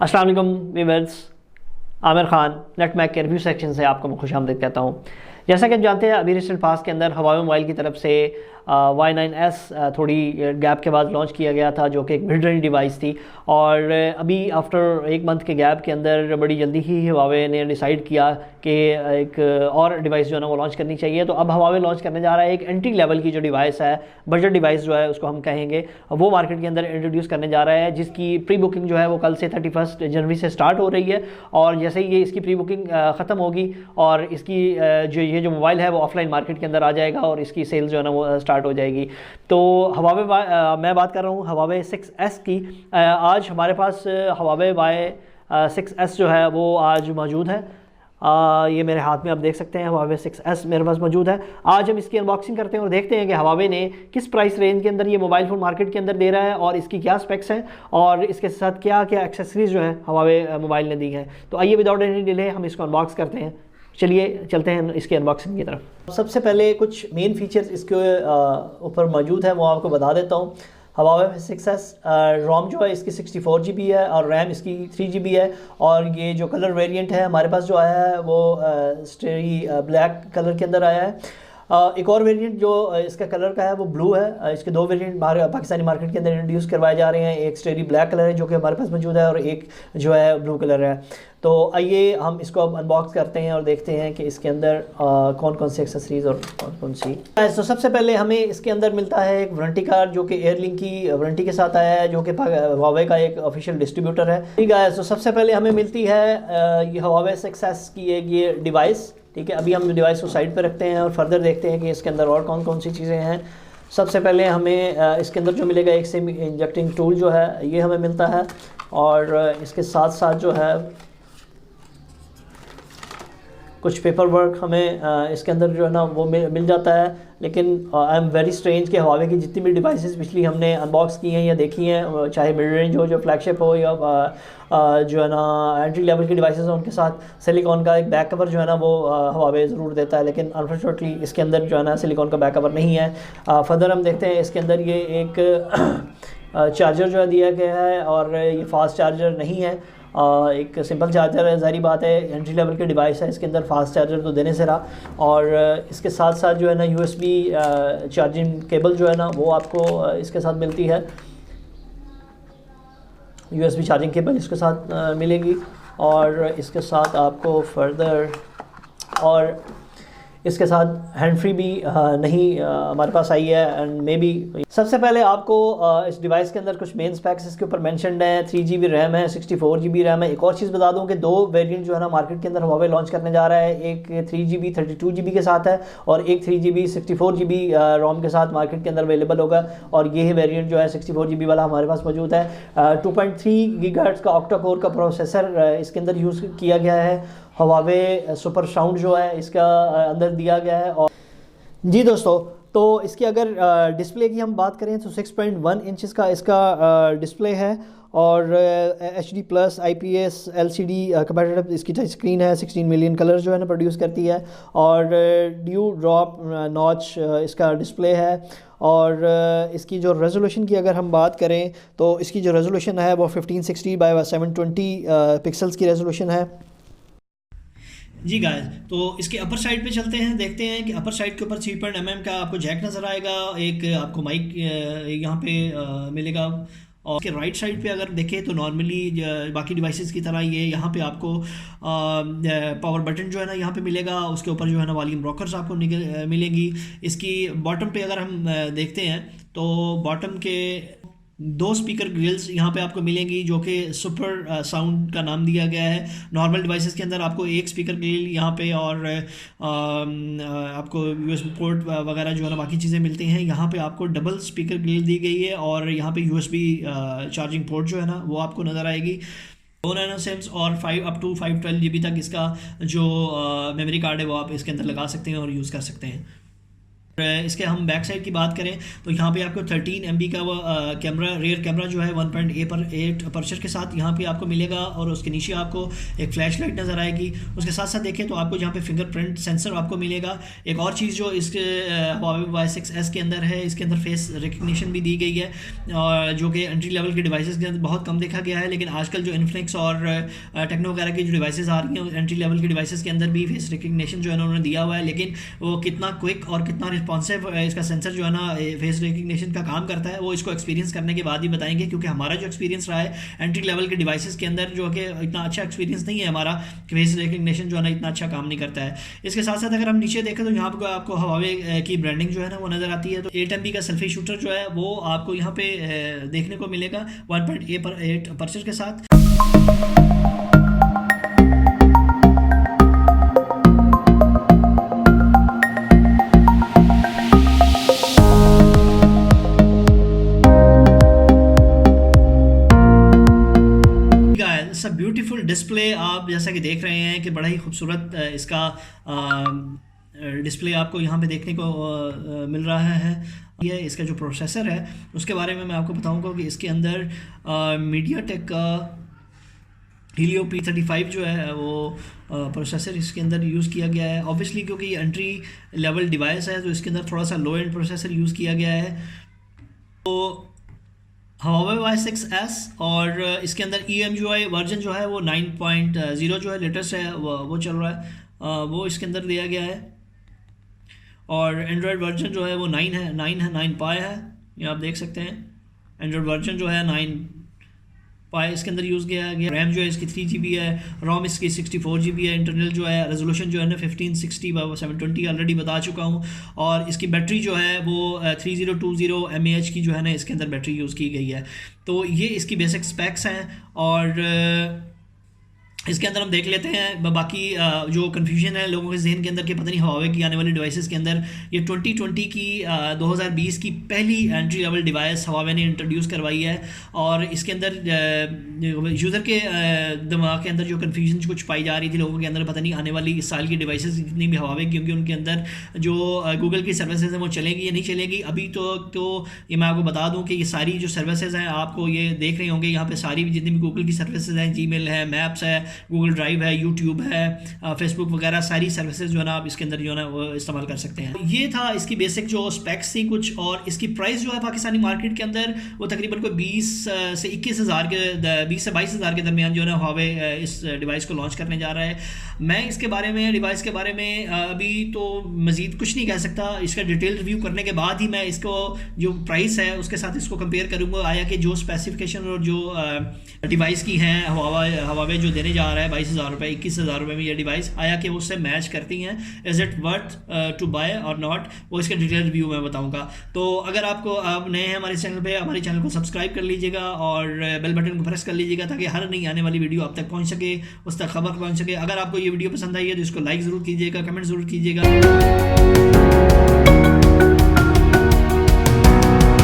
अस्सलाम वालेकुम viewers, Aamir Khan Net Mac के रिव्यू सेक्शन से आपको मैं खुशामदीद कहता हूँ। जैसा कि आप जानते हैं, अभी रिसेंट पास के अंदर हवावे मोबाइल की तरफ से Y9S थोड़ी गैप के बाद लॉन्च किया गया था, जो कि एक मिड रेंज डिवाइस थी। और अभी आफ्टर एक मंथ के गैप के अंदर बड़ी जल्दी ही हवावे ने डिसाइड किया कि एक और डिवाइस जो है ना वो लॉन्च करनी चाहिए। तो अब हवावे लॉन्च करने जा रहा है एक एंट्री लेवल की जो डिवाइस है, बजट डिवाइस जो है उसको हम कहेंगे, वो मार्केट के अंदर इंट्रोड्यूस करने जा रहा है, जिसकी प्री बुकिंग जो है वो कल से 31 जनवरी से स्टार्ट हो रही है। और जैसे ही ये इसकी प्री बुकिंग ख़त्म होगी और इसकी जो मोबाइल है वो ऑफलाइन मार्केट के अंदर आ जाएगा और इसकी सेल जो है ना वो स्टार्ट हो जाएगी। तो हवावे मैं बात कर रहा हूँ हवावे 6S की। आज हमारे पास हवावे Y6S जो है वो आज मौजूद है। ये मेरे हाथ में आप देख सकते हैं, हवावे 6S मेरे पास मौजूद है। आज हम इसकी अनबॉक्सिंग करते हैं और देखते हैं कि हवावे ने किस प्राइस रेंज के अंदर ये मोबाइल फ़ोन मार्केट के अंदर दे रहा है और इसकी क्या स्पेक्स हैं और इसके साथ क्या क्या एक्सेसरीज़ जो है हवावे मोबाइल ने दी हैं। तो आइए विदाउट एनी डिले हम इसको अनबॉक्स करते हैं। चलिए चलते हैं इसके अनबॉक्सिंग की तरफ। सबसे पहले कुछ मेन फीचर्स इसके ऊपर मौजूद है वो आपको बता देता हूँ। हवावे 6S रोम जो है इसकी 64 GB है और रैम इसकी 3 GB है। और ये जो कलर वेरिएंट है हमारे पास जो आया है वो स्टेरी ब्लैक कलर के अंदर आया है। एक और वेरिएंट जो इसका कलर का है वो ब्लू है। इसके दो वेरिएंट पाकिस्तानी मार्केट के अंदर इंट्रोड्यूस करवाए जा रहे हैं। एक स्टेरी ब्लैक कलर है जो कि हमारे पास मौजूद है और एक जो है ब्लू कलर है। तो आइए हम इसको अब अनबॉक्स करते हैं और देखते हैं कि इसके अंदर कौन कौन सी एक्सेसरीज और कौन कौन सी। तो सबसे पहले हमें इसके अंदर मिलता है एक वारंटी कार्ड जो कि एयरलिंक की वारंटी के साथ आया है, जो कि हवावे का एक ऑफिशियल डिस्ट्रीब्यूटर है। ठीक है, तो सबसे पहले हमें मिलती है ये हवावे 6S की एक ये डिवाइस। ठीक है, अभी हम डिवाइस को साइड पर रखते हैं और फर्दर देखते हैं कि इसके अंदर और कौन कौन सी चीज़ें हैं। सबसे पहले हमें इसके अंदर जो मिलेगा एक सिम इंजेक्टिंग टूल जो है ये हमें मिलता है। और इसके साथ साथ जो है कुछ पेपर वर्क हमें इसके अंदर जो है ना वो मिल जाता है। लेकिन आई एम वेरी स्ट्रेंज कि हवावे की जितनी भी डिवाइसेस पिछली हमने अनबॉक्स की हैं या देखी हैं, चाहे मिड रेंज हो, जो फ्लैगशिप हो, या जो है ना एंट्री लेवल की डिवाइसेस हो, उनके साथ सिलिकॉन का एक बैक कवर जो है ना वो हवावे ज़रूर देता है। लेकिन अनफॉर्चुनेटली इसके अंदर जो है ना सिलिकॉन का बैक कवर नहीं है। फर्दर हम देखते हैं इसके अंदर ये एक चार्जर जो है दिया गया है और ये फास्ट चार्जर नहीं है, एक सिंपल चार्जर है। ज़ाहिर बात है एंट्री लेवल की डिवाइस है, इसके अंदर फास्ट चार्जर तो देने से रहा। और इसके साथ साथ जो है ना USB चार्जिंग केबल जो है ना वो आपको इसके साथ मिलती है। USB चार्जिंग केबल इसके साथ मिलेगी। और इसके साथ आपको फर्दर और इसके साथ हैंड फ्री भी नहीं हमारे पास आई है एंड मे बी। सबसे पहले आपको इस डिवाइस के अंदर कुछ मेन स्पेक्स इसके ऊपर मेंशन्ड हैं। 3 GB रैम है, 64 GB रैम है। एक और चीज़ बता दूं कि दो वेरिएंट जो है ना मार्केट के अंदर हवावे लॉन्च करने जा रहा है। एक 3 GB 32 GB के साथ है और एक 3 GB 64 GB रोम के साथ मार्केट के अंदर अवेलेबल होगा। और ये वेरिएंट जो है 64 GB वाला हमारे पास मौजूद है। 2.3 GHz का ऑक्टा कोर का प्रोसेसर इसके अंदर यूज़ किया गया है। हवावे सुपर साउंड जो है इसका अंदर दिया गया है। और जी दोस्तों, तो इसकी अगर डिस्प्ले की हम बात करें तो 6.1 इंचज़ का इसका डिस्प्ले है और HD+ IPS LCD कंपैटिबल इसकी टच स्क्रीन है। 16 मिलियन कलर जो है ना प्रोड्यूस करती है। और ड्यू ड्रॉप नॉच इसका डिस्प्ले है। और इसकी जो रेजोल्यूशन की अगर हम बात करें तो इसकी जो रेजोल्यूशन है वो 1560x720 पिक्सल्स की रेजोल्यूशन है। जी गाइस, तो इसके अपर साइड पे चलते हैं, देखते हैं कि अपर साइड के ऊपर 3.mm का आपको जैक नज़र आएगा। एक आपको माइक यहाँ पे मिलेगा। और इसके राइट साइड पे अगर देखें तो नॉर्मली बाकी डिवाइसेस की तरह ये यहाँ पे आपको पावर बटन जो है ना यहाँ पे मिलेगा। उसके ऊपर जो है ना वॉल्यूम रॉकर्स आपको मिलेंगी। इसकी बॉटम पे अगर हम देखते हैं तो बॉटम के 2 स्पीकर ग्रिल्स यहाँ पे आपको मिलेंगी, जो कि सुपर साउंड का नाम दिया गया है। नॉर्मल डिवाइसेस के अंदर आपको एक स्पीकर ग्रिल यहाँ पे और आपको USB पोर्ट वगैरह जो है ना बाकी चीज़ें मिलती हैं। यहाँ पे आपको डबल स्पीकर ग्रिल दी गई है और यहाँ पे USB चार्जिंग पोर्ट जो है ना वो आपको नज़र आएगी। 2 नैनो सिम्स और 5 अप टू 512 GB तक इसका जो मेमोरी कार्ड है वो आप इसके अंदर लगा सकते हैं और यूज़ कर सकते हैं। इसके हम बैक साइड की बात करें तो यहाँ पे आपको 13 MB का वो कैमरा, रियर कैमरा जो है 1.8 अपर्चर के साथ यहाँ पे आपको मिलेगा, और उसके नीचे आपको एक फ्लैश लाइट नज़र आएगी। उसके साथ साथ देखें तो आपको यहाँ पे फिंगरप्रिंट सेंसर आपको मिलेगा। एक और चीज़ जो इसके Huawei Y6s के अंदर है, इसके अंदर फेस रिकग्निशन भी दी गई है, और जो कि एंट्री लेवल के डिवाइसेस के अंदर बहुत कम देखा गया है, लेकिन आजकल जो इन्फिनिक्स और टेक्नो वगैरह की जो डिवाइसेस आ रही हैं एंट्री लेवल के डिवाइसेस के अंदर भी फेस रिकग्निशन जो है उन्होंने दिया हुआ है, लेकिन वो कितना क्विक और कितना रिस्पॉन्सिव इसका सेंसर जो है ना फेस रिकग्निशन का काम करता है वो इसको एक्सपीरियंस करने के बाद ही बताएंगे, क्योंकि हमारा जो एक्सपीरियंस रहा है एंट्री लेवल के डिवाइसेस के अंदर जो कि इतना अच्छा एक्सपीरियंस नहीं है हमारा, फेस रिकग्निशन जो है ना इतना अच्छा काम नहीं करता है। इसके साथ साथ अगर हम नीचे देखें तो यहाँ पर आपको Huawei की ब्रांडिंग जो है ना वो नज़र आती है। तो 8 MB का सेल्फी शूटर जो है वो आपको यहाँ पे देखने को मिलेगा 1.8 अपर्चर के साथ। ब्यूटीफुल डिस्प्ले आप जैसा कि देख रहे हैं कि बड़ा ही खूबसूरत इसका डिस्प्ले आपको यहाँ पे देखने को मिल रहा है। ये इसका जो प्रोसेसर है उसके बारे में मैं आपको बताऊंगा कि इसके अंदर मीडियाटेक का Helio P35 जो है वो प्रोसेसर इसके अंदर यूज़ किया गया है। ऑब्वियसली क्योंकि ये एंट्री लेवल डिवाइस है तो इसके अंदर थोड़ा सा लो एंड प्रोसेसर यूज़ किया गया है। तो Huawei Y6s और इसके अंदर eMUI वर्जन जो है वो 9.0 जो है लेटेस्ट है वो चल रहा है, वो इसके अंदर दिया गया है। और एंड्रॉयड वर्जन जो है वो 9 पाई है, ये आप देख सकते हैं। एंड्रॉयड वर्जन जो है 9 पाई इसके अंदर यूज़ किया गया। रैम जो है इसकी 3 GB है, रोम इसकी 64 GB है। इंटरनल जो है रेजोल्यूशन जो है ना 1560x720 ऑलरेडी बता चुका हूँ। और इसकी बैटरी जो है वो 3020 mAh की जो है ना इसके अंदर बैटरी यूज़ की गई है। तो ये इसकी बेसिक स्पेक्स हैं। और इसके अंदर हम देख लेते हैं बाकी जो कन्फ्यूजन है लोगों के जहन के अंदर कि पता नहीं Huawei की आने वाली डिवाइसेस के अंदर ये 2020 की 2020 की पहली एंट्री लेवल डिवाइस Huawei ने इंट्रोड्यूस करवाई है। और इसके अंदर यूज़र के दिमाग के अंदर जो कन्फ्यूजन कुछ पाई जा रही थी लोगों के अंदर, पता नहीं आने वाली इस साल की डिवाइसेस जितनी भी Huawei, क्योंकि उनके अंदर जो गूगल की सर्विसेज हैं वो चलेंगी या नहीं चलेगी अभी तो ये मैं आपको बता दूँ कि ये सारी जो सर्विसेज हैं आपको ये देख रहे होंगे यहाँ पे सारी जितनी भी गूगल की सर्विसेज हैं, जीमेल है, मैप्स है, गूगल ड्राइव है, यूट्यूब है, फेसबुक वगैरह सारी सर्विसेज जो है ना आप इसके अंदर जो है ना वो इस्तेमाल कर सकते हैं। ये था इसकी बेसिक जो स्पेक्स थी कुछ। और इसकी प्राइस जो है पाकिस्तानी मार्केट के अंदर वो तकरीबन कोई 20 से 22 हज़ार के दरमियान जो है ना Huawei इस डिवाइस को लॉन्च करने जा रहा है। मैं इसके बारे में डिवाइस के बारे में अभी तो मज़ीद कुछ नहीं कह सकता। इसका डिटेल रिव्यू करने के बाद ही मैं इसको जो प्राइस है उसके साथ इसको कंपेयर करूँगा। आया कि जो स्पेसिफिकेशन और जो डिवाइस की हैं Huawei जो देने जा रहा है 22,000 रुपये 21,000 रुपये में ये डिवाइस, आया कि वो उससे मैच करती हैं, is it worth to buy और नॉट, वो इसका डिटेल रिव्यू मैं बताऊंगा। तो अगर आप नए हैं हमारे चैनल पे, हमारे चैनल को सब्सक्राइब कर लीजिएगा और बेल बटन को प्रेस कर लीजिएगा ताकि हर नई आने वाली वीडियो आप तक पहुंच सके, उस तक खबर पहुंच सके। अगर आपको ये वीडियो पसंद आई है तो इसको लाइक ज़रूर कीजिएगा, कमेंट ज़रूर कीजिएगा।